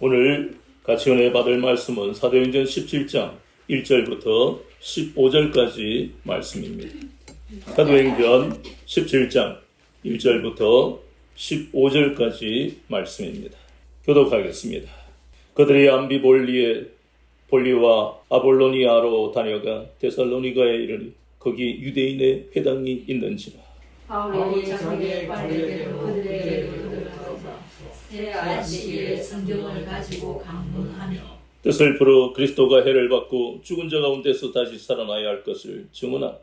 오늘 같이 은혜 받을 말씀은 사도행전 17장 1절부터 15절까지 말씀입니다. 사도행전 17장 1절부터 15절까지 말씀입니다. 교독하겠습니다. 그들이 볼리와 아볼로니아로 다녀가 데살로니가에 이르니 거기 유대인의 회당이 있는지라. 바울이 자기의 관례대로 그들에게 들어가서 새 안식일에 성경을 가지고 강론하며 뜻을 풀어 그리스도가 해를 받고 죽은 자 가운데서 다시 살아나야 할 것을 증언하라.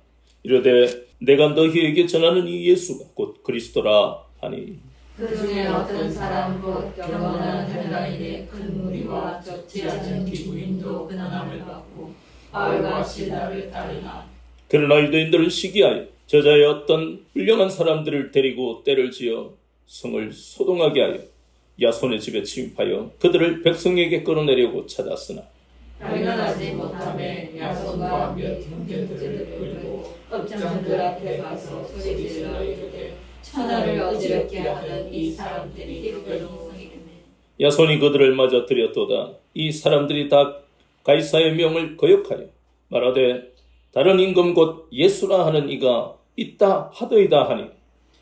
이르되 내가 너희에게 전하는 이 예수가 곧 그리스도라 하니 그 중에 어떤 사람 곧 경건한 헬라인의 큰 무리와 적지 않은 기부인도 근함을 받고 바울과 실라를 따르나 그러나 유대인들은 시기하여 저자의 어떤 훌륭한 사람들을 데리고 때를 지어 성을 소동하게 하여 야손의 집에 침입하여 그들을 백성에게 끌어내려고 찾았으나 발견하지 못함에 야손과 몇 형제들을 끌고 업장들 앞에 가서 소리질러 이르되 천하를 어지럽게 하는 이 사람들이 백성이겠네. 야손이 그들을 맞아 들였도다. 이 사람들이 다 가이사의 명을 거역하여 말하되 다른 임금 곧 예수라 하는 이가 있다 하더이다 하니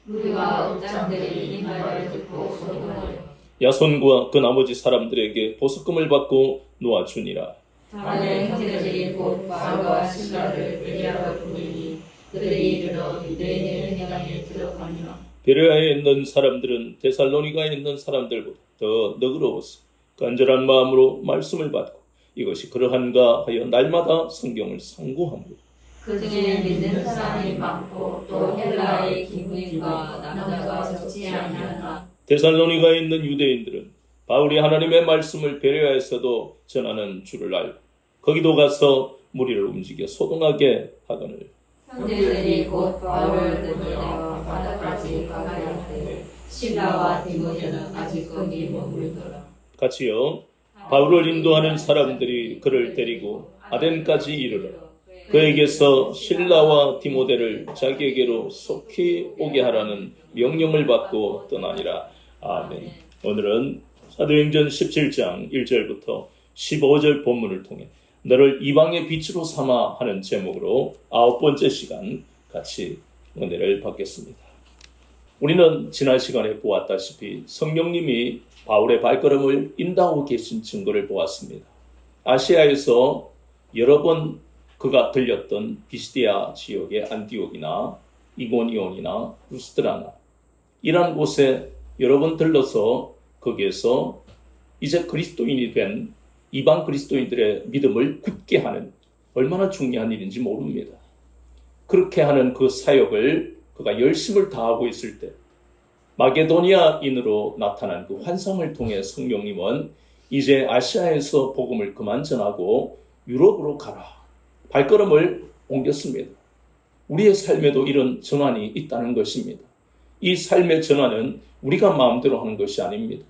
우리와 업장들이 이 말을 듣고 소동하여 야손과 그 나머지 사람들에게 보석금을 받고 놓아주니라. 다음에 형제들이 곧 바울과 실라를 베레아로 부르니 그들이 이르러 유대인의 회당에 들어가니라. 베레아에 있는 사람들은 데살로니가에 있는 사람들보다 더 너그러워서 간절한 마음으로 말씀을 받고 이것이 그러한가 하여 날마다 성경을 상고하므로 그 중에 믿는 사람이 많고 또 헬라의 기부인과 남자가 적지 아니하나 데살로니가에 있는 유대인들은 바울이 하나님의 말씀을 베레아에서도 전하는 줄을 알고 거기도 가서 무리를 움직여 소동하게 하거늘 형제들이 곧 바울을 끌어내어 바다까지 가가야 하되 실라와 디모데는 아직 거기 머물더라. 같이요. 바울을 인도하는 사람들이 그를 데리고 아덴까지 이르러 그에게서 실라와 디모데를 자기에게로 속히 오게 하라는 명령을 받고 떠나니라. 아멘. 오늘은 사도행전 17장 1절부터 15절 본문을 통해 너를 이방의 빛으로 삼아 하는 제목으로 9번째 시간 같이 은혜를 받겠습니다. 우리는 지난 시간에 보았다시피 성령님이 바울의 발걸음을 인도하고 계신 증거를 보았습니다. 아시아에서 여러 번 그가 들렸던 비시디아 지역의 안디옥이나 이고니온이나 루스드라나 이러한 곳에 여러 번 들러서 거기에서 이제 그리스도인이 된 이방 그리스도인들의 믿음을 굳게 하는 얼마나 중요한 일인지 모릅니다. 그렇게 하는 그 사역을 그가 열심을 다하고 있을 때 마게도니아인으로 나타난 그 환상을 통해 성령님은 이제 아시아에서 복음을 그만 전하고 유럽으로 가라. 발걸음을 옮겼습니다. 우리의 삶에도 이런 전환이 있다는 것입니다. 이 삶의 전환은 우리가 마음대로 하는 것이 아닙니다.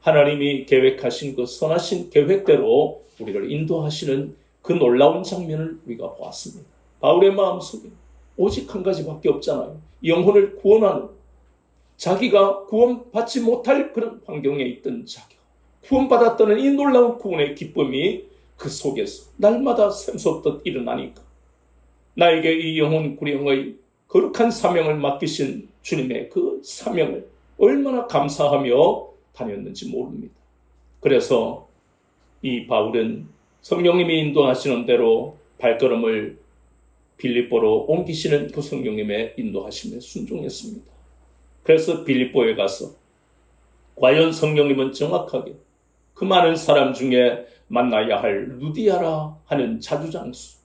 하나님이 계획하신 그 선하신 계획대로 우리를 인도하시는 그 놀라운 장면을 우리가 보았습니다. 바울의 마음속에 오직 한 가지밖에 없잖아요. 영혼을 구원하는, 자기가 구원받지 못할 그런 환경에 있던 자기가 구원받았다는 이 놀라운 구원의 기쁨이 그 속에서 날마다 샘솟듯 일어나니까 나에게 이 영혼 구령의 거룩한 사명을 맡기신 주님의 그 사명을 얼마나 감사하며 다녔는지 모릅니다. 그래서 이 바울은 성령님이 인도하시는 대로 발걸음을 빌립보로 옮기시는 그 성령님의 인도하심에 순종했습니다. 그래서 빌립보에 가서 과연 성령님은 정확하게 그 많은 사람 중에 만나야 할 루디아라 하는 자주장수,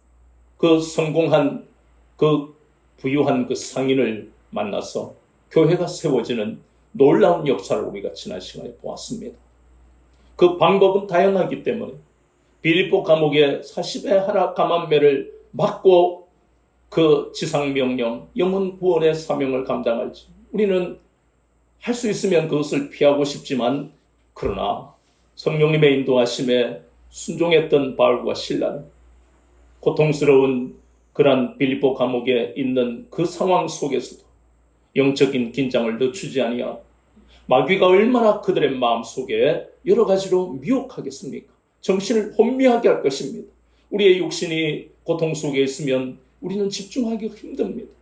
그 성공한 그 부유한 그 상인을 만나서 교회가 세워지는 놀라운 역사를 우리가 지난 시간에 보았습니다. 그 방법은 다양하기 때문에 빌립보 감옥에 40의 하나 감암매를 맞고 그 지상명령, 영혼 구원의 사명을 감당할지 우리는 할 수 있으면 그것을 피하고 싶지만 그러나 성령님의 인도하심에 순종했던 바울과 실라는 고통스러운 그런 빌립보 감옥에 있는 그 상황 속에서도 영적인 긴장을 늦추지 아니하고 마귀가 얼마나 그들의 마음속에 여러 가지로 미혹하겠습니까? 정신을 혼미하게 할 것입니다. 우리의 육신이 고통 속에 있으면 우리는 집중하기가 힘듭니다.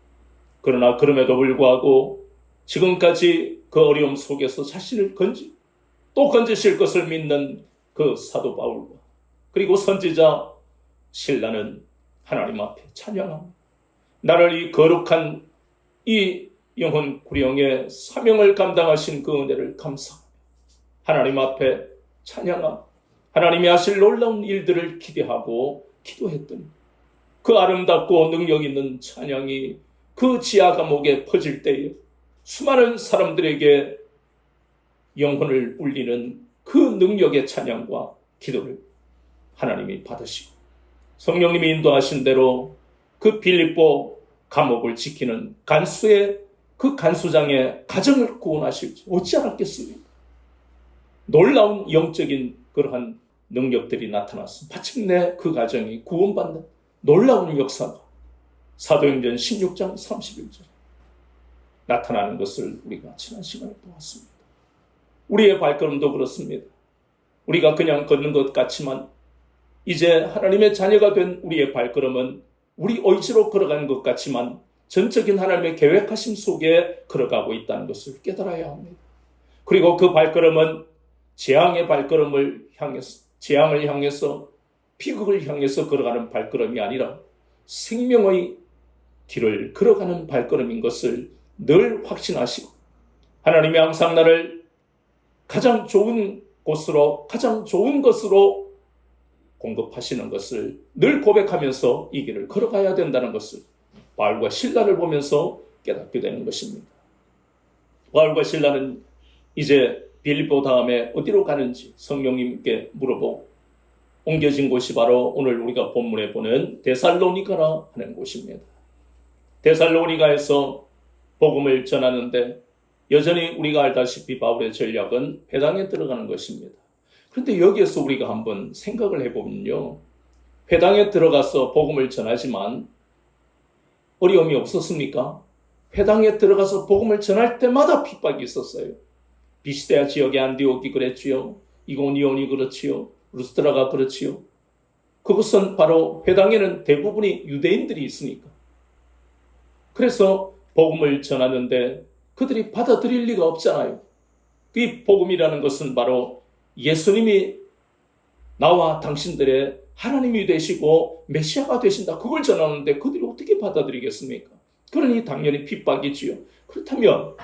그러나 그럼에도 불구하고 지금까지 그 어려움 속에서 자신을 또 건지실 것을 믿는 그 사도 바울과 그리고 선지자 실라는 하나님 앞에 찬양합니다. 나를 이 거룩한 이 영혼 구령의 사명을 감당하신 그 은혜를 감사합니다. 하나님 앞에 찬양합니다. 하나님이 하실 놀라운 일들을 기대하고 기도했더니 그 아름답고 능력 있는 찬양이 그 지하 감옥에 퍼질 때에 수많은 사람들에게 영혼을 울리는 그 능력의 찬양과 기도를 하나님이 받으시고 성령님이 인도하신 대로 그 빌립보 감옥을 지키는 간수의 그 간수장의 가정을 구원하실지 어찌 알았겠습니까? 놀라운 영적인 그러한 능력들이 나타났습니다. 마침내 그 가정이 구원받는 놀라운 역사가 사도행전 16장 31절 나타나는 것을 우리가 지난 시간에 보았습니다. 우리의 발걸음도 그렇습니다. 우리가 그냥 걷는 것 같지만 이제 하나님의 자녀가 된 우리의 발걸음은 우리 의지로 걸어가는 것 같지만 전적인 하나님의 계획하심 속에 걸어가고 있다는 것을 깨달아야 합니다. 그리고 그 발걸음은 재앙의 발걸음을 향해서, 재앙을 향해서, 비극을 향해서 걸어가는 발걸음이 아니라 생명의 길을 걸어가는 발걸음인 것을 늘 확신하시고 하나님이 항상 나를 가장 좋은 곳으로, 가장 좋은 것으로 공급하시는 것을 늘 고백하면서 이 길을 걸어가야 된다는 것을 바울과 실라를 보면서 깨닫게 되는 것입니다. 바울과 실라는 이제 빌립보 다음에 어디로 가는지 성령님께 물어보고 옮겨진 곳이 바로 오늘 우리가 본문에 보는 데살로니가라 하는 곳입니다. 데살로니가에서 복음을 전하는데 여전히 우리가 알다시피 바울의 전략은 회당에 들어가는 것입니다. 그런데 여기에서 우리가 한번 생각을 해보면요. 회당에 들어가서 복음을 전하지만 어려움이 없었습니까? 회당에 들어가서 복음을 전할 때마다 핍박이 있었어요. 비시대아 지역의 안디옥이 그랬지요. 이고니온이 그렇지요. 루스드라가 그렇지요. 그것은 바로 회당에는 대부분이 유대인들이 있으니까. 그래서 복음을 전하는데 그들이 받아들일 리가 없잖아요. 이 복음이라는 것은 바로 예수님이 나와 당신들의 하나님이 되시고 메시아가 되신다. 그걸 전하는데 그들이 어떻게 받아들이겠습니까? 그러니 당연히 핍박이지요. 그렇다면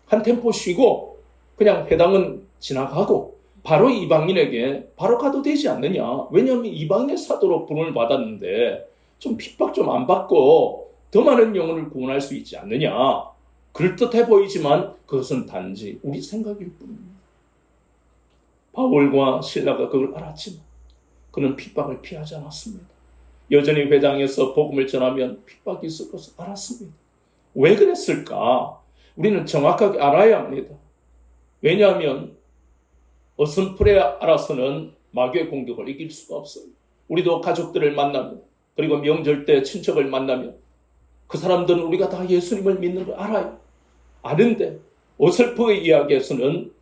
한 템포 쉬고 그냥 회당은 지나가고 바로 이방인에게 바로 가도 되지 않느냐. 왜냐하면 이방인의 사도로 부름을 받았는데 좀 핍박 좀 안 받고 더 많은 영혼을 구원할 수 있지 않느냐. 그럴듯해 보이지만 그것은 단지 우리 생각일 뿐입니다. 바울과 실라가 그걸 알았지만 그는 핍박을 피하지 않았습니다. 여전히 회당에서 복음을 전하면 핍박이 있을 것을 알았습니다. 왜 그랬을까? 우리는 정확하게 알아야 합니다. 왜냐하면 어슴풀에 알아서는 마귀의 공격을 이길 수가 없어요. 우리도 가족들을 만나면 그리고 명절 때 친척을 만나면 그 사람들은 우리가 다 예수님을 믿는 걸 알아요. 아는데 어설프게 이야기해서는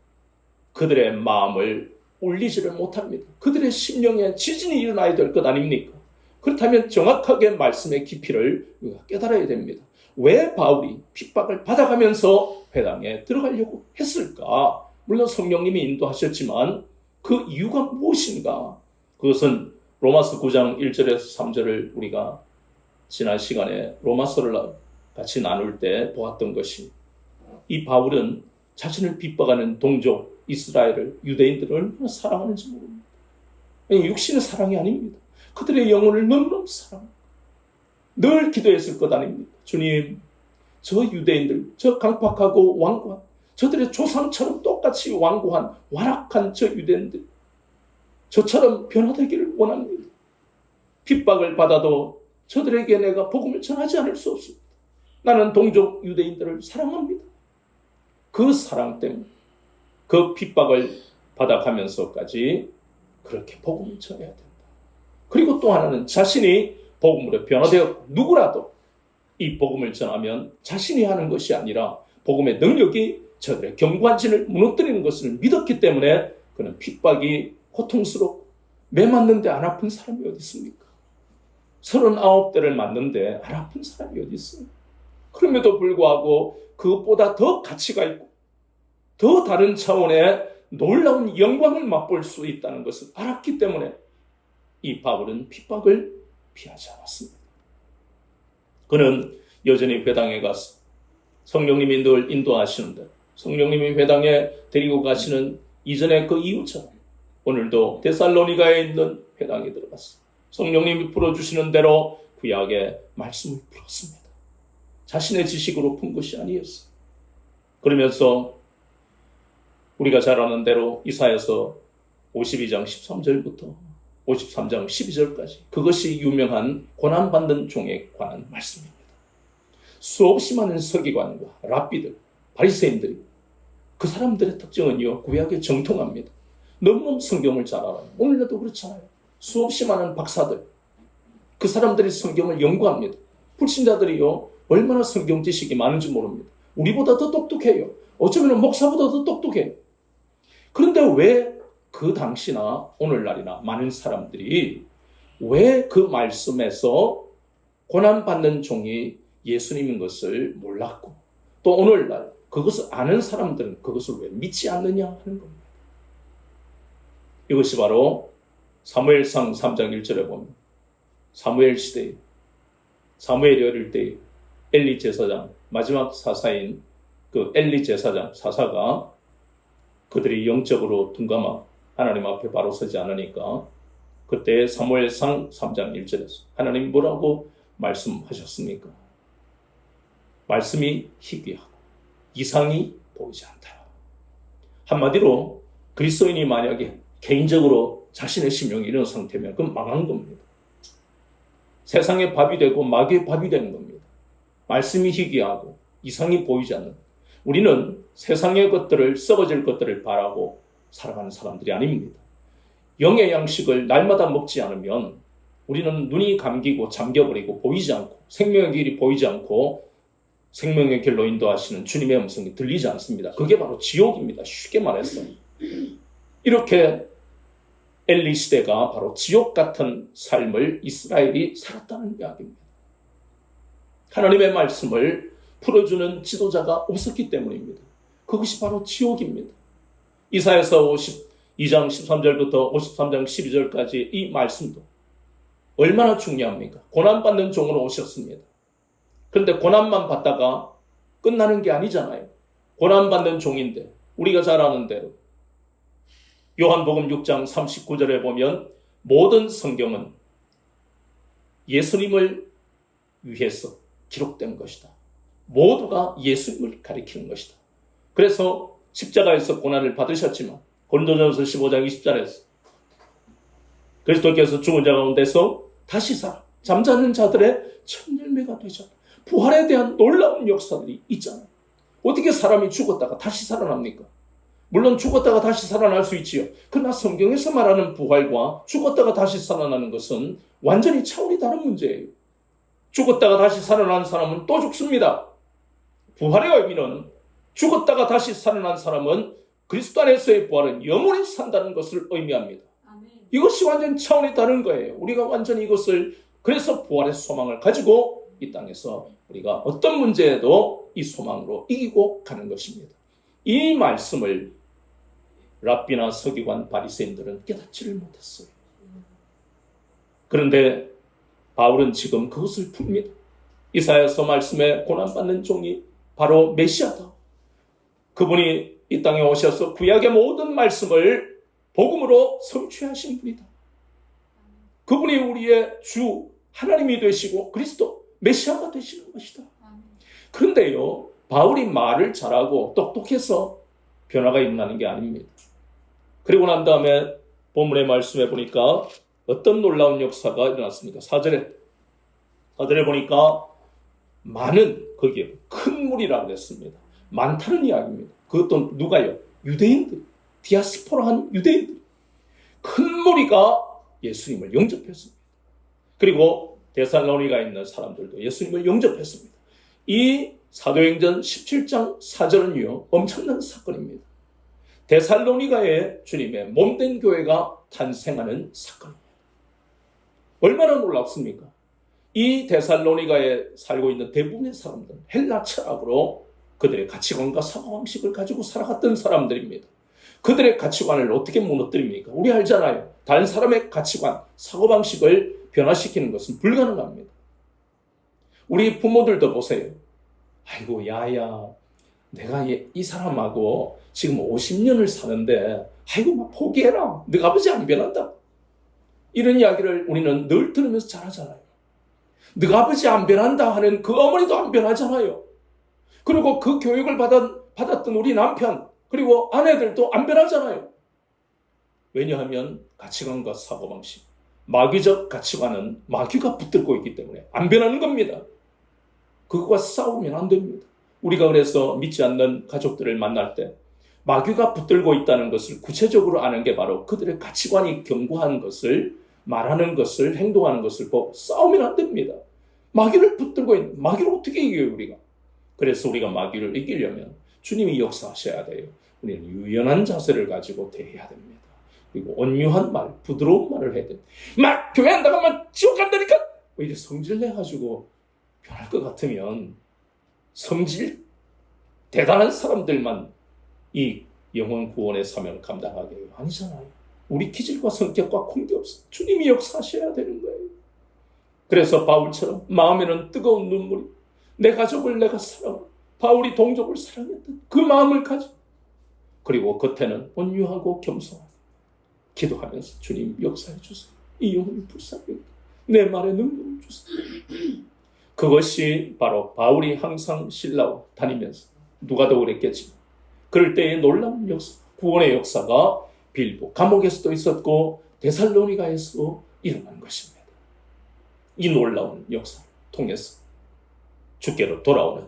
그들의 마음을 울리지를 못합니다. 그들의 심령에 지진이 일어나야 될 것 아닙니까? 그렇다면 정확하게 말씀의 깊이를 우리가 깨달아야 됩니다. 왜 바울이 핍박을 받아가면서 회당에 들어가려고 했을까? 물론 성령님이 인도하셨지만 그 이유가 무엇인가? 그것은 로마서 9장 1절에서 3절을 우리가 지난 시간에 로마서를 같이 나눌 때 보았던 것이 이 바울은 자신을 핍박하는 동족 이스라엘을 유대인들을 얼마나 사랑하는지 모릅니다. 육신의 사랑이 아닙니다. 그들의 영혼을 너무너무 사랑합니다. 늘 기도했을 것 아닙니까? 주님, 저 유대인들, 저 강팍하고 완고한 저들의 조상처럼 똑같이 완고한 완악한 저 유대인들 저처럼 변화되기를 원합니다. 핍박을 받아도 저들에게 내가 복음을 전하지 않을 수 없습니다. 나는 동족 유대인들을 사랑합니다. 그 사랑 때문에 그 핍박을 받아가면서까지 그렇게 복음을 전해야 된다. 그리고 또 하나는 자신이 복음으로 변화되었고 누구라도 이 복음을 전하면 자신이 하는 것이 아니라 복음의 능력이 저들의 견고한 진을 무너뜨리는 것을 믿었기 때문에 그는 핍박이 고통스럽고 매 맞는데 안 아픈 사람이 어디 있습니까? 39대를 맞는데 안 아픈 사람이 어디 있어요? 그럼에도 불구하고 그것보다 더 가치가 있고 더 다른 차원의 놀라운 영광을 맛볼 수 있다는 것을 알았기 때문에 이 바울은 핍박을 피하지 않았습니다. 그는 여전히 회당에 가서 성령님이 늘 인도하시는데 성령님이 회당에 데리고 가시는 이전의 그 이유처럼 오늘도 데살로니가에 있는 회당에 들어갔어. 성령님이 풀어주시는 대로 구약의 말씀을 풀었습니다. 자신의 지식으로 푼 것이 아니었어요. 그러면서 우리가 잘 아는 대로 이사야서 52장 13절부터 53장 12절까지 그것이 유명한 고난받는 종에 관한 말씀입니다. 수없이 많은 서기관과 랍비들, 바리새인들이 그 사람들의 특징은요, 구약에 정통합니다. 너무너무 성경을 잘 알아요. 오늘날도 그렇잖아요. 수없이 많은 박사들, 그 사람들이 성경을 연구합니다. 불신자들이요, 얼마나 성경 지식이 많은지 모릅니다. 우리보다 더 똑똑해요. 어쩌면 목사보다 더 똑똑해요. 그런데 왜 그 당시나 오늘날이나 많은 사람들이 왜 그 말씀에서 고난받는 종이 예수님인 것을 몰랐고 또 오늘날 그것을 아는 사람들은 그것을 왜 믿지 않느냐 하는 겁니다. 이것이 바로 사무엘상 3장 1절에 보면 사무엘 시대에 사무엘이 어릴 때 엘리 제사장 마지막 사사인 그 엘리 제사장 사사가 그들이 영적으로 둔감하고 하나님 앞에 바로 서지 않으니까 그때 사무엘상 3장 1절에서 하나님 뭐라고 말씀하셨습니까? 말씀이 희귀하고 이상이 보이지 않다. 한마디로 그리스도인이 만약에 개인적으로 자신의 심령이 이런 상태면 그건 망한 겁니다. 세상의 밥이 되고 마귀의 밥이 되는 겁니다. 말씀이 희귀하고 이상이 보이지 않는 우리는 세상의 것들을 썩어질 것들을 바라고 살아가는 사람들이 아닙니다. 영의 양식을 날마다 먹지 않으면 우리는 눈이 감기고 잠겨버리고 보이지 않고 생명의 길이 보이지 않고 생명의 길로 인도하시는 주님의 음성이 들리지 않습니다. 그게 바로 지옥입니다. 쉽게 말해서. 이렇게 엘리 시대가 바로 지옥 같은 삶을 이스라엘이 살았다는 이야기입니다. 하나님의 말씀을 풀어주는 지도자가 없었기 때문입니다. 그것이 바로 지옥입니다. 이사야서 52장 13절부터 53장 12절까지 이 말씀도 얼마나 중요합니까? 고난받는 종으로 오셨습니다. 그런데 고난만 받다가 끝나는 게 아니잖아요. 고난받는 종인데 우리가 잘 아는 대로 요한복음 6장 39절에 보면 모든 성경은 예수님을 위해서 기록된 것이다. 모두가 예수님을 가리키는 것이다. 그래서 십자가에서 고난을 받으셨지만 고린도전서 15장 20절에서 그리스도께서 죽은 자 가운데서 다시 살아 잠자는 자들의 첫 열매가 되셨다. 부활에 대한 놀라운 역사들이 있잖아요. 어떻게 사람이 죽었다가 다시 살아납니까? 물론 죽었다가 다시 살아날 수 있지요. 그러나 성경에서 말하는 부활과 죽었다가 다시 살아나는 것은 완전히 차원이 다른 문제예요. 죽었다가 다시 살아난 사람은 또 죽습니다. 부활의 의미는 죽었다가 다시 살아난 사람은 그리스도 안에서의 부활은 영원히 산다는 것을 의미합니다. 아멘. 이것이 완전 차원이 다른 거예요. 우리가 완전히 이것을 그래서 부활의 소망을 가지고 이 땅에서 우리가 어떤 문제에도 이 소망으로 이기고 가는 것입니다. 이 말씀을 랍비나 서기관 바리새인들은 깨닫지를 못했어요. 그런데 바울은 지금 그것을 풉니다. 이사야서 말씀에 고난받는 종이 바로 메시아다. 그분이 이 땅에 오셔서 구약의 모든 말씀을 복음으로 성취하신 분이다. 그분이 우리의 주 하나님이 되시고 그리스도 메시아가 되시는 것이다. 그런데요, 바울이 말을 잘하고 똑똑해서 변화가 일어나는 게 아닙니다. 그리고 난 다음에 본문의 말씀에 보니까 어떤 놀라운 역사가 일어났습니까? 4절에 보니까 많은, 거기에 큰 무리라고 했습니다. 많다는 이야기입니다. 그것도 누가요? 유대인들, 디아스포라한 유대인들. 큰 무리가 예수님을 영접했습니다. 그리고 데살로니가에 있는 사람들도 예수님을 영접했습니다. 이 사도행전 17장 4절은요, 엄청난 사건입니다. 데살로니가에 주님의 몸된 교회가 탄생하는 사건입니다. 얼마나 놀랍습니까? 이 데살로니가에 살고 있는 대부분의 사람들은 헬라 철학으로 그들의 가치관과 사고방식을 가지고 살아갔던 사람들입니다. 그들의 가치관을 어떻게 무너뜨립니까? 우리 알잖아요. 다른 사람의 가치관, 사고방식을 변화시키는 것은 불가능합니다. 우리 부모들도 보세요. 아이고, 야야, 내가 이 사람하고 지금 50년을 사는데, 아이고, 막 포기해라. 너 아버지 안 변한다. 이런 이야기를 우리는 늘 들으면서 자라잖아요. 너 아버지 안 변한다 하는 그 어머니도 안 변하잖아요. 그리고 그 교육을 받았던 우리 남편, 그리고 아내들도 안 변하잖아요. 왜냐하면 가치관과 사고방식, 마귀적 가치관은 마귀가 붙들고 있기 때문에 안 변하는 겁니다. 그것과 싸우면 안 됩니다. 우리가 그래서 믿지 않는 가족들을 만날 때 마귀가 붙들고 있다는 것을 구체적으로 아는 게 바로 그들의 가치관이 견고한 것을 말하는 것을, 행동하는 것을 보고 싸우면 안 됩니다. 마귀를 붙들고 있는, 마귀를 어떻게 이겨요, 우리가? 그래서 우리가 마귀를 이기려면 주님이 역사하셔야 돼요. 우리는 유연한 자세를 가지고 대해야 됩니다. 그리고 온유한 말, 부드러운 말을 해야 됩니다. 막 교회 안 나가면 지옥 간다니까! 이제 성질 내가지고 변할 것 같으면 성질 대단한 사람들만 이 영혼 구원의 사명을 감당하게 해요. 아니잖아요. 우리 기질과 성격과 관계없어. 주님이 역사하셔야 되는 거예요. 그래서 바울처럼 마음에는 뜨거운 눈물이, 내 가족을 내가 사랑하고 바울이 동족을 사랑했던 그 마음을 가지고, 그리고 겉에는 온유하고 겸손하고 기도하면서 주님 역사해 주세요. 이 영혼이 불쌍합니다. 내 말에 능력을 주세요. 그것이 바로 바울이 항상 신라로 다니면서, 누가도 그랬겠지만 그럴 때의 놀라운 역사, 구원의 역사가 빌보 감옥에서도 있었고 데살로니가에서도 일어난 것입니다. 이 놀라운 역사를 통해서 주께로 돌아오는,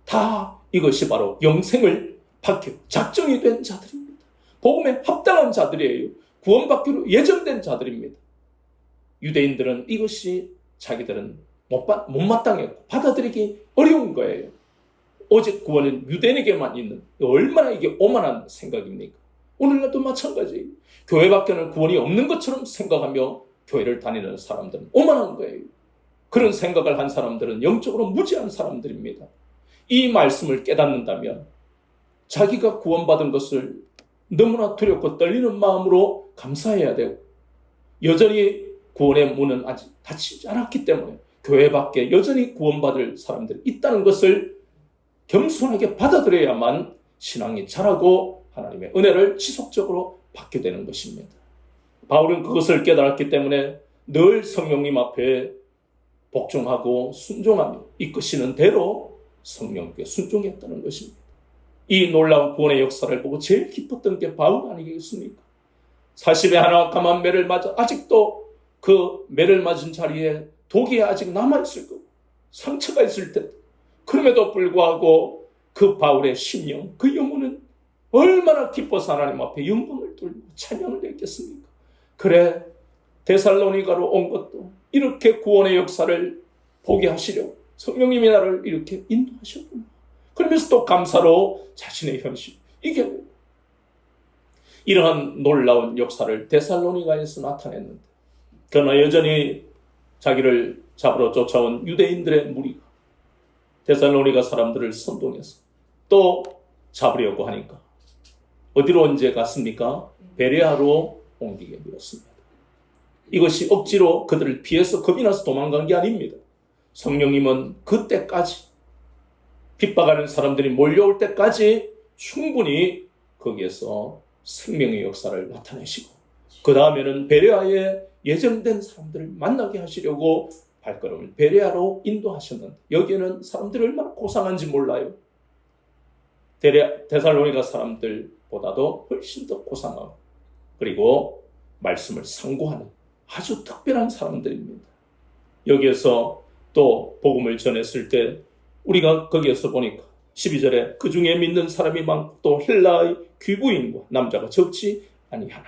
다 이것이 바로 영생을 받기로 작정이 된 자들입니다. 복음에 합당한 자들이에요. 구원받기로 예정된 자들입니다. 유대인들은 이것이 자기들은 못마땅했고 받아들이기 어려운 거예요. 오직 구원은 유대인에게만 있는, 얼마나 이게 오만한 생각입니까? 오늘날도 마찬가지예요. 교회 밖에는 구원이 없는 것처럼 생각하며 교회를 다니는 사람들은 오만한 거예요. 그런 생각을 한 사람들은 영적으로 무지한 사람들입니다. 이 말씀을 깨닫는다면 자기가 구원받은 것을 너무나 두렵고 떨리는 마음으로 감사해야 되고, 여전히 구원의 문은 아직 닫히지 않았기 때문에 교회 밖에 여전히 구원받을 사람들이 있다는 것을 겸손하게 받아들여야만 신앙이 자라고 하나님의 은혜를 지속적으로 받게 되는 것입니다. 바울은 그것을 깨달았기 때문에 늘 성령님 앞에 복종하고 순종하며 이끄시는 대로 성령께 순종했다는 것입니다. 이 놀라운 구원의 역사를 보고 제일 기뻤던 게 바울 아니겠습니까? 40에 하나 감한 매를 맞아 아직도 그 매를 맞은 자리에 독이 아직 남아있을 거고 상처가 있을 때, 그럼에도 불구하고 그 바울의 심령, 그 영혼은 얼마나 기뻐서 하나님 앞에 영광을 돌리고 찬양을 했겠습니까? 그래, 데살로니가로 온 것도 이렇게 구원의 역사를 보게 하시려고 성령님이 나를 이렇게 인도하셨구나. 그러면서 또 감사로 자신의 현실, 이게 이러한 놀라운 역사를 데살로니가에서 나타냈는데, 그러나 여전히 자기를 잡으러 쫓아온 유대인들의 무리가 데살로니가 사람들을 선동해서 또 잡으려고 하니까 어디로 언제 갔습니까? 베레아로 옮기게 되었습니다. 이것이 억지로 그들을 피해서 겁이 나서 도망간 게 아닙니다. 성령님은 그때까지, 핍박하는 사람들이 몰려올 때까지 충분히 거기에서 생명의 역사를 나타내시고, 그 다음에는 베레아에 예정된 사람들을 만나게 하시려고 발걸음을 베레아로 인도하셨는데, 여기에는 사람들이 얼마나 고상한지 몰라요. 데살로니가 사람들보다도 훨씬 더 고상하고, 그리고 말씀을 상고하는 아주 특별한 사람들입니다. 여기에서 또 복음을 전했을 때 우리가 거기에서 보니까 12절에 그 중에 믿는 사람이 많고 또 헬라의 귀부인과 남자가 적지 아니하나.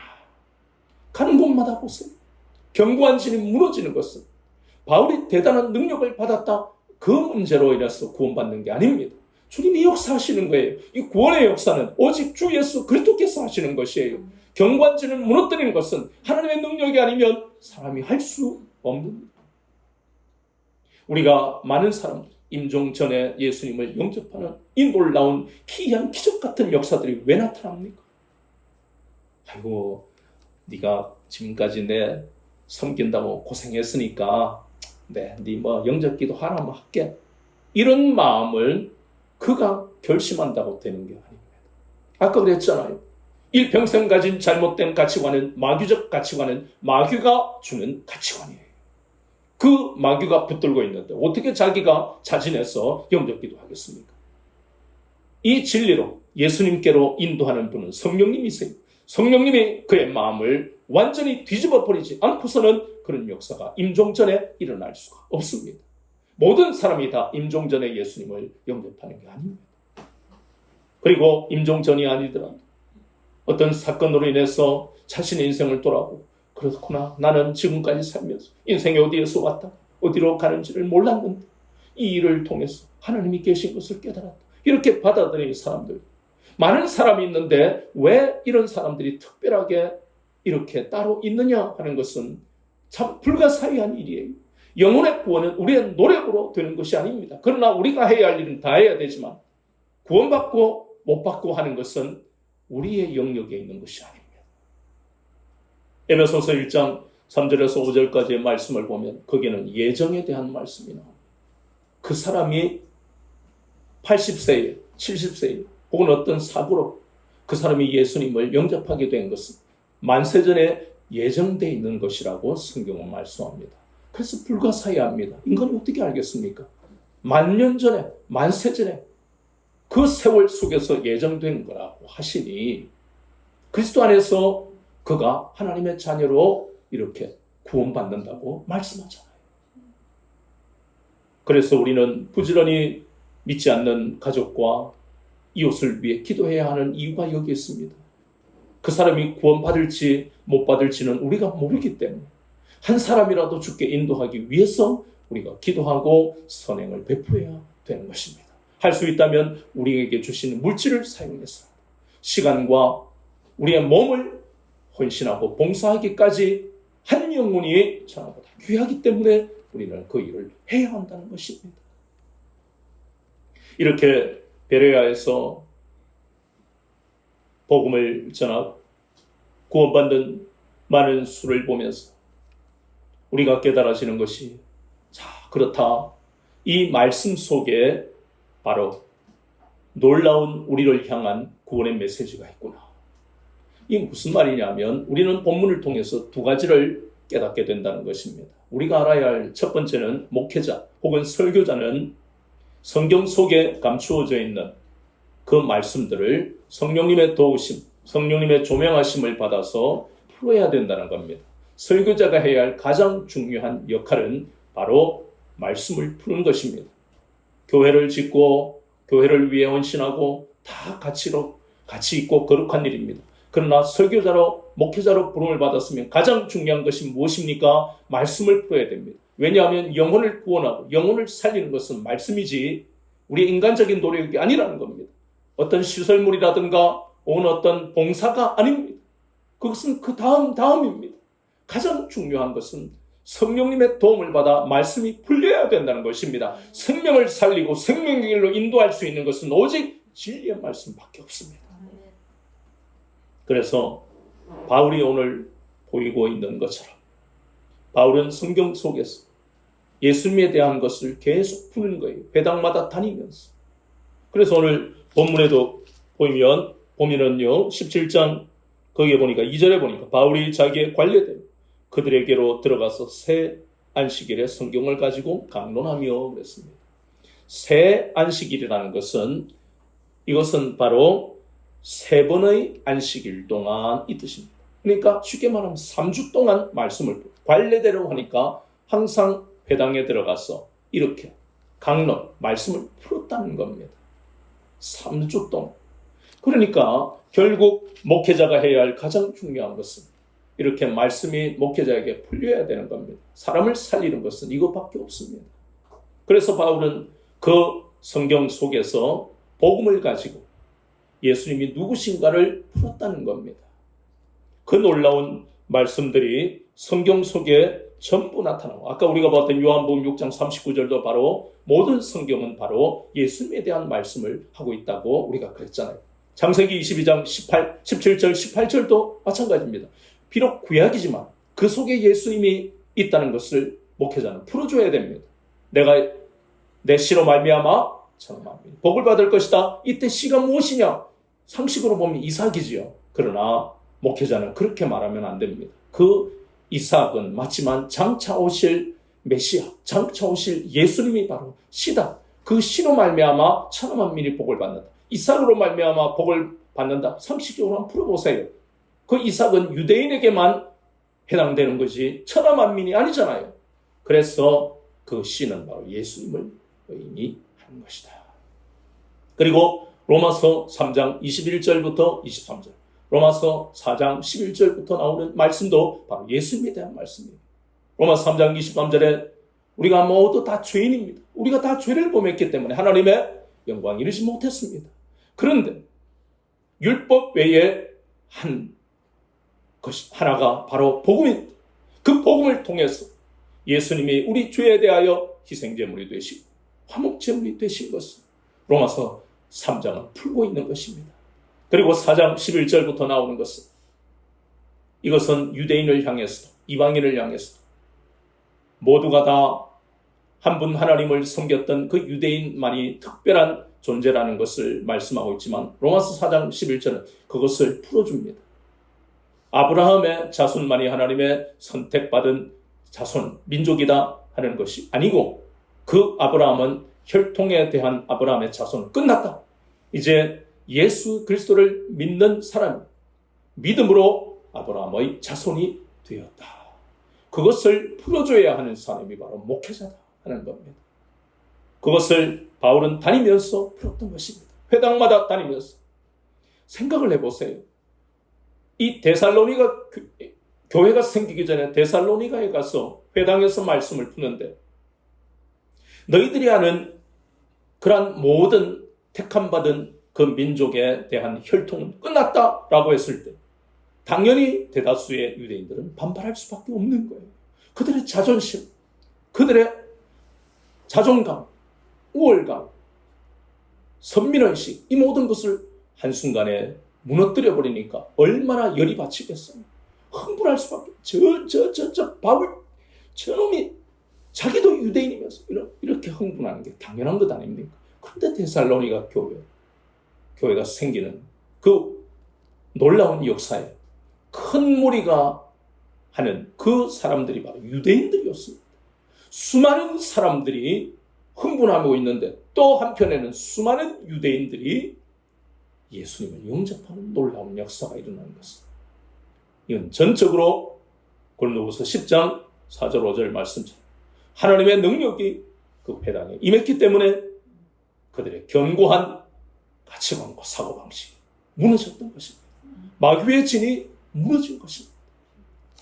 가는 곳마다 보세요. 견고한 진이 무너지는 것은 바울이 대단한 능력을 받았다, 그 문제로 인해서 구원받는 게 아닙니다. 주님이 역사하시는 거예요. 이 구원의 역사는 오직 주 예수 그리스도께서 하시는 것이에요. 경관진을 무너뜨리는 것은 하나님의 능력이 아니면 사람이 할 수 없는. 우리가 많은 사람들, 임종 전에 예수님을 영접하는 이 놀라운 기이한 기적 같은 역사들이 왜 나타납니까? 아이고, 네가 지금까지 내 섬긴다고 고생했으니까 네 뭐 영접기도 하라면 할게. 이런 마음을 그가 결심한다고 되는 게 아닙니다. 아까 그랬잖아요. 일평생 가진 잘못된 가치관은 마귀적 가치관은 마귀가 주는 가치관이에요. 그 마귀가 붙들고 있는데 어떻게 자기가 자진해서 영접기도 하겠습니까? 이 진리로 예수님께로 인도하는 분은 성령님이세요. 성령님이 그의 마음을 완전히 뒤집어 버리지 않고서는 그런 역사가 임종전에 일어날 수가 없습니다. 모든 사람이 다 임종전에 예수님을 영접하는 게 아닙니다. 그리고 임종전이 아니더라도 어떤 사건으로 인해서 자신의 인생을 돌아보고 그렇구나, 나는 지금까지 살면서 인생이 어디에서 왔다 어디로 가는지를 몰랐는데 이 일을 통해서 하나님이 계신 것을 깨달았다, 이렇게 받아들이는 사람들 많은 사람이 있는데 왜 이런 사람들이 특별하게 이렇게 따로 있느냐 하는 것은 참 불가사의한 일이에요. 영혼의 구원은 우리의 노력으로 되는 것이 아닙니다. 그러나 우리가 해야 할 일은 다 해야 되지만 구원받고 못 받고 하는 것은 우리의 영역에 있는 것이 아닙니다. 에베소서 1장 3절에서 5절까지의 말씀을 보면 거기에는 예정에 대한 말씀이 나옵니다. 그 사람이 80세에 70세에 혹은 어떤 사고로 그 사람이 예수님을 영접하게 된 것은 만세전에 예정되어 있는 것이라고 성경은 말씀합니다. 그래서 불가사의합니다. 인간이 어떻게 알겠습니까? 만년 전에, 만세전에 그 세월 속에서 예정된 거라고 하시니 그리스도 안에서 그가 하나님의 자녀로 이렇게 구원받는다고 말씀하잖아요. 그래서 우리는 부지런히 믿지 않는 가족과 이웃을 위해 기도해야 하는 이유가 여기 있습니다. 그 사람이 구원받을지 못 받을지는 우리가 모르기 때문에 한 사람이라도 주께 인도하기 위해서 우리가 기도하고 선행을 베풀어야 되는 것입니다. 할 수 있다면 우리에게 주시는 물질을 사용해서 시간과 우리의 몸을 헌신하고 봉사하기까지 한 영혼이 전하보다 귀하기 때문에 우리는 그 일을 해야 한다는 것입니다. 이렇게 베레아에서 복음을 전하고 구원받는 많은 수를 보면서 우리가 깨달아지는 것이, 자, 그렇다. 이 말씀 속에 바로 놀라운 우리를 향한 구원의 메시지가 있구나. 이게 무슨 말이냐면 우리는 본문을 통해서 두 가지를 깨닫게 된다는 것입니다. 우리가 알아야 할 첫 번째는 목회자 혹은 설교자는 성경 속에 감추어져 있는 그 말씀들을 성령님의 도우심, 성령님의 조명하심을 받아서 풀어야 된다는 겁니다. 설교자가 해야 할 가장 중요한 역할은 바로 말씀을 푸는 것입니다. 교회를 짓고 교회를 위해 헌신하고 다 가치 있고 거룩한 일입니다. 그러나 설교자로 목회자로 부름을 받았으면 가장 중요한 것이 무엇입니까? 말씀을 풀어야 됩니다. 왜냐하면 영혼을 구원하고 영혼을 살리는 것은 말씀이지 우리의 인간적인 노력이 아니라는 겁니다. 어떤 시설물이라든가 혹은 어떤 봉사가 아닙니다. 그것은 그 다음입니다. 가장 중요한 것은 성령님의 도움을 받아 말씀이 풀려야 된다는 것입니다. 생명을 살리고 생명의 길로 인도할 수 있는 것은 오직 진리의 말씀밖에 없습니다. 그래서 바울이 오늘 보이고 있는 것처럼 바울은 성경 속에서 예수님에 대한 것을 계속 푸는 거예요. 회당마다 다니면서. 그래서 오늘 본문에도 보면은요 17장 거기에 보니까 2절에 보니까 바울이 자기의 관례대로 그들에게로 들어가서 새 안식일에 성경을 가지고 강론하며 그랬습니다. 새 안식일이라는 것은 이것은 바로 세 번의 안식일 동안 이 뜻입니다. 그러니까 쉽게 말하면 3주 동안 말씀을 관례대로 하니까 항상 회당에 들어가서 이렇게 강론, 말씀을 풀었다는 겁니다. 3주 동안. 그러니까 결국 목회자가 해야 할 가장 중요한 것은 이렇게 말씀이 목회자에게 풀려야 되는 겁니다. 사람을 살리는 것은 이것밖에 없습니다. 그래서 바울은 그 성경 속에서 복음을 가지고 예수님이 누구신가를 풀었다는 겁니다. 그 놀라운 말씀들이 성경 속에 전부 나타나고, 아까 우리가 봤던 요한복음 6장 39절도 바로 모든 성경은 바로 예수님에 대한 말씀을 하고 있다고 우리가 그랬잖아요. 창세기 22장 17절 18절도 마찬가지입니다. 비록 구약이지만 그 속에 예수님이 있다는 것을 목회자는 풀어줘야 됩니다. 내가 내 씨로 말미암아 천만 민 복을 받을 것이다. 이때 씨가 무엇이냐? 상식으로 보면 이삭이지요. 그러나 목회자는 그렇게 말하면 안 됩니다. 그 이삭은 맞지만 장차 오실 메시아, 장차 오실 예수님이 바로 씨다. 그 씨로 말미암아 천만 민이 복을 받는다. 이삭으로 말미암아 복을 받는다. 상식적으로 한번 풀어보세요. 그 이삭은 유대인에게만 해당되는 것이 천만 민이 아니잖아요. 그래서 그 씨는 바로 예수님을 의미하는 것이다. 그리고 로마서 3장 21절부터 23절, 로마서 4장 11절부터 나오는 말씀도 바로 예수님에 대한 말씀이에요. 로마서 3장 23절에 우리가 모두 다 죄인입니다. 우리가 다 죄를 범했기 때문에 하나님의 영광 이루지 못했습니다. 그런데 율법 외에 하나가 바로 복음입니다. 그 복음을 통해서 예수님이 우리 죄에 대하여 희생제물이 되시고 화목제물이 되신 것을 로마서 3장은 풀고 있는 것입니다. 그리고 4장 11절부터 나오는 것은 이것은 유대인을 향해서도 이방인을 향해서도 모두가 다 한 분 하나님을 섬겼던 그 유대인만이 특별한 존재라는 것을 말씀하고 있지만 로마서 4장 11절은 그것을 풀어줍니다. 아브라함의 자손만이 하나님의 선택받은 자손, 민족이다 하는 것이 아니고 그 아브라함은 혈통에 대한 아브라함의 자손은 끝났다. 이제 예수 그리스도를 믿는 사람, 믿음으로 아브라함의 자손이 되었다. 그것을 풀어줘야 하는 사람이 바로 목회자다 하는 겁니다. 그것을 바울은 다니면서 풀었던 것입니다. 회당마다 다니면서. 생각을 해보세요. 이 데살로니가 교회가 생기기 전에 데살로니가에 가서 회당에서 말씀을 푸는데 너희들이 아는 그러한 모든 택함받은 그 민족에 대한 혈통은 끝났다라고 했을 때 당연히 대다수의 유대인들은 반발할 수밖에 없는 거예요. 그들의 자존심, 그들의 자존감, 우월감, 선민의식 이 모든 것을 한순간에 무너뜨려 버리니까 얼마나 열이 받치겠어요. 흥분할 수밖에. 바울 저놈이 자기도 유대인이면서 이렇게 흥분하는 게 당연한 것 아닙니까? 그런데 데살로니가 교회가 생기는 그 놀라운 역사에 큰 무리가 하는 그 사람들이 바로 유대인들이었습니다. 수많은 사람들이 흥분하고 있는데 또 한편에는 수많은 유대인들이 예수님을 영접하는 놀라운 역사가 일어나는 것입니다. 이건 전적으로 골로새서 10장 4절 5절 말씀처럼 하나님의 능력이 그 회당에 임했기 때문에 그들의 견고한 가치관과 사고방식이 무너졌던 것입니다. 마귀의 진이 무너진 것입니다.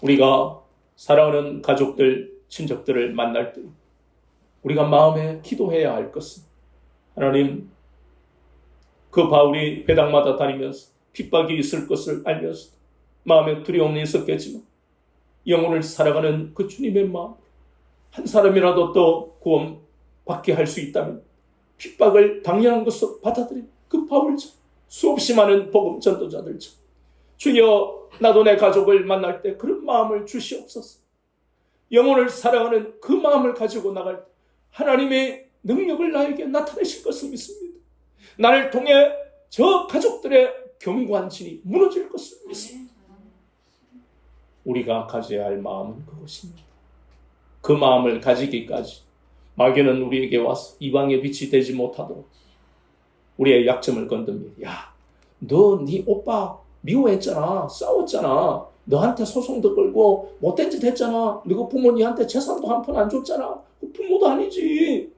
우리가 사랑하는 가족들, 친척들을 만날 때 우리가 마음에 기도해야 할 것은 하나님, 그 바울이 회당마다 다니면서 핍박이 있을 것을 알면서 마음에 두려움이 있었겠지만 영혼을 살아가는 그 주님의 마음, 한 사람이라도 또 구원받게 할 수 있다면 핍박을 당연한 것으로 받아들인 그 바울처럼 수없이 많은 복음 전도자들처럼 주여 나도 내 가족을 만날 때 그런 마음을 주시옵소서. 영혼을 사랑하는 그 마음을 가지고 나갈 때 하나님의 능력을 나에게 나타내실 것을 믿습니다. 나를 통해 저 가족들의 견고한 진이 무너질 것을 믿습니다. 우리가 가져야 할 마음은 그것입니다. 그 마음을 가지기까지 마귀는 우리에게 와서 이방의 빛이 되지 못하도록 우리의 약점을 건듭니다. 야, 너 네 오빠 미워했잖아. 싸웠잖아. 너한테 소송도 걸고 못된 짓 했잖아. 너그 부모 니한테 재산도 한 푼 안 줬잖아. 그 부모도 아니지.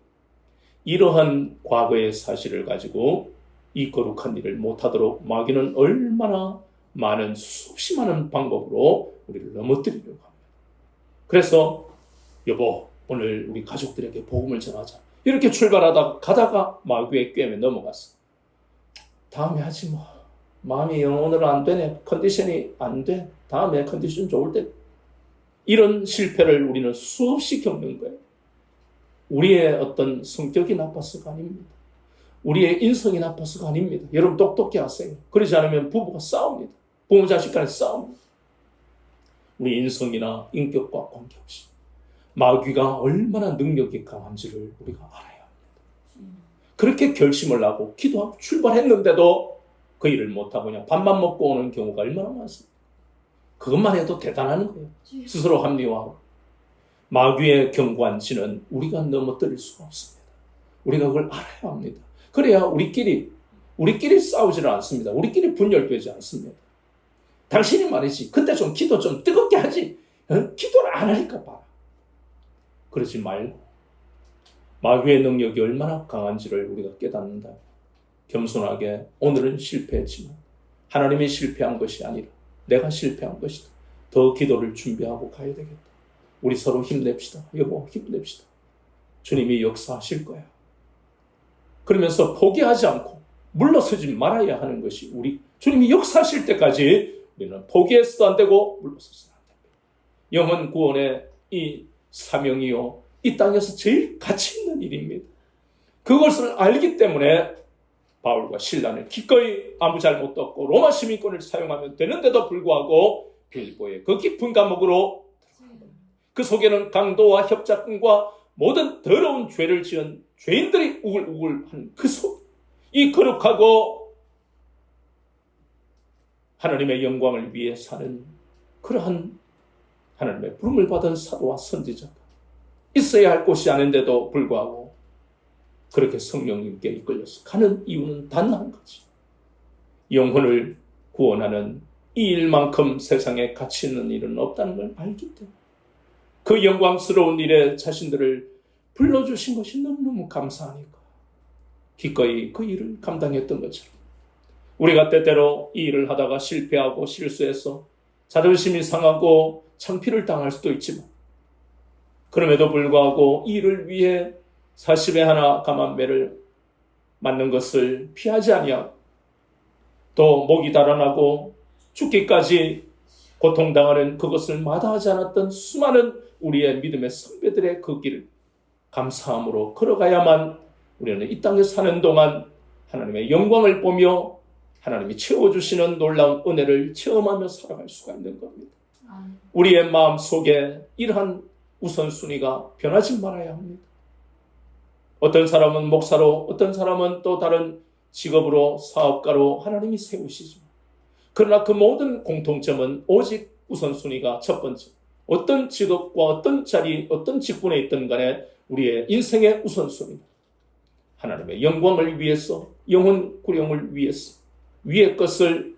이러한 과거의 사실을 가지고 이 거룩한 일을 못하도록 마귀는 얼마나 많은 수없이 많은 방법으로 우리를 넘어뜨리려고 합니다. 그래서 여보, 오늘 우리 가족들에게 복음을 전하자. 이렇게 출발하다 가다가 마귀의 꿰매 넘어갔어. 다음에 하지 뭐. 마음이 오늘은 안 되네. 컨디션이 안 돼. 다음에 컨디션 좋을 때. 이런 실패를 우리는 수없이 겪는 거예요. 우리의 어떤 성격이 나빠서가 아닙니다. 우리의 인성이 나빠서가 아닙니다. 여러분 똑똑히 하세요. 그러지 않으면 부부가 싸웁니다. 부모 자식 간에 싸웁니다. 우리 인성이나 인격과 관계없이 마귀가 얼마나 능력이 강한지를 우리가 알아야 합니다. 그렇게 결심을 하고 기도하고 출발했는데도 그 일을 못하고 그냥 밥만 먹고 오는 경우가 얼마나 많습니까? 그것만 해도 대단한 거예요. 스스로 합리화하고. 마귀의 견고한지는 우리가 넘어뜨릴 수가 없습니다. 우리가 그걸 알아야 합니다. 그래야 우리끼리 싸우지는 않습니다. 우리끼리 분열되지 않습니다. 당신이 말이지. 근데 좀 기도 좀 뜨겁게 하지. 기도를 안 하니까 봐라. 그러지 말고 마귀의 능력이 얼마나 강한지를 우리가 깨닫는다. 겸손하게 오늘은 실패했지만 하나님이 실패한 것이 아니라 내가 실패한 것이다. 더 기도를 준비하고 가야 되겠다. 우리 서로 힘냅시다. 여보, 힘냅시다. 주님이 역사하실 거야. 그러면서 포기하지 않고 물러서지 말아야 하는 것이 우리 주님이 역사하실 때까지 우리는 포기해서도 안 되고 물러서서도 안 됩니다. 영혼 구원의 이 사명이요, 이 땅에서 제일 가치 있는 일입니다. 그것을 알기 때문에 바울과 실라는 기꺼이 아무 잘못도 없고 로마 시민권을 사용하면 되는데도 불구하고 빌보의 그 깊은 감옥으로 그 속에는 강도와 협작꾼과 모든 더러운 죄를 지은 죄인들이 우글우글한 그 속, 이 거룩하고 하나님의 영광을 위해 사는 그러한 하나님의 부름을 받은 사도와 선지자가 있어야 할 곳이 아닌데도 불구하고 그렇게 성령님께 이끌려서 가는 이유는 단 한 가지. 영혼을 구원하는 이 일만큼 세상에 가치 있는 일은 없다는 걸 알기 때문에 그 영광스러운 일에 자신들을 불러주신 것이 너무너무 감사하니까 기꺼이 그 일을 감당했던 것처럼 우리가 때때로 이 일을 하다가 실패하고 실수해서 자존심이 상하고 창피를 당할 수도 있지만 그럼에도 불구하고 이 일을 위해 40에 하나 감한매를 맞는 것을 피하지 아니하고 또 목이 달아나고 죽기까지 고통당하는 그것을 마다하지 않았던 수많은 우리의 믿음의 선배들의 그 길을 감사함으로 걸어가야만 우리는 이 땅에 사는 동안 하나님의 영광을 보며 하나님이 채워주시는 놀라운 은혜를 체험하며 살아갈 수가 있는 겁니다. 우리의 마음속에 이러한 우선순위가 변하지 말아야 합니다. 어떤 사람은 목사로, 어떤 사람은 또 다른 직업으로 사업가로 하나님이 세우시지만 그러나 그 모든 공통점은 오직 우선순위가 첫 번째, 어떤 직업과 어떤 자리, 어떤 직분에 있든 간에 우리의 인생의 우선순위, 하나님의 영광을 위해서, 영혼 구령을 위해서 위의 것을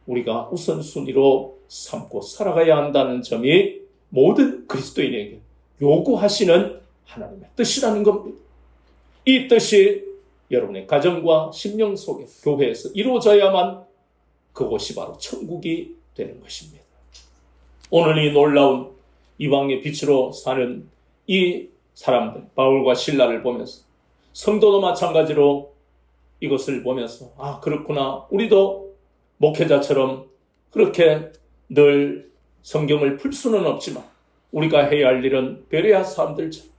우리가 우선순위로 삼고 살아가야 한다는 점이 모든 그리스도인에게 요구하시는 하나님의 뜻이라는 겁니다. 이 뜻이 여러분의 가정과 심령 속에 교회에서 이루어져야만 그곳이 바로 천국이 되는 것입니다. 오늘 이 놀라운 이방의 빛으로 사는 이 사람들, 바울과 실라를 보면서 성도도 마찬가지로 이것을 보면서 아 그렇구나, 우리도 목회자처럼 그렇게 늘 성경을 풀 수는 없지만 우리가 해야 할 일은 베레아 사람들처럼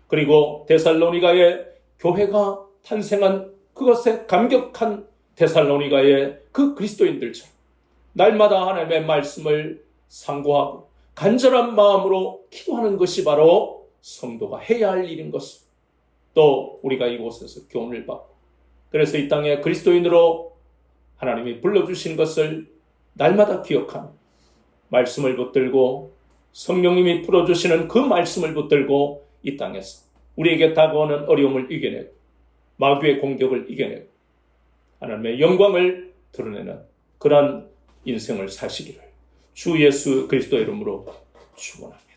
그리고 데살로니가의 교회가 탄생한 그것에 감격한 데살로니가의 그 그리스도인들처럼 날마다 하나님의 말씀을 상고하고 간절한 마음으로 기도하는 것이 바로 성도가 해야 할 일인 것을 또 우리가 이곳에서 교훈을 받고 그래서 이 땅에 그리스도인으로 하나님이 불러주신 것을 날마다 기억하며 말씀을 붙들고 성령님이 풀어주시는 그 말씀을 붙들고 이 땅에서 우리에게 다가오는 어려움을 이겨내고 마귀의 공격을 이겨내고 하나님의 영광을 드러내는 그런 인생을 사시기를 주 예수 그리스도의 이름으로 축원합니다.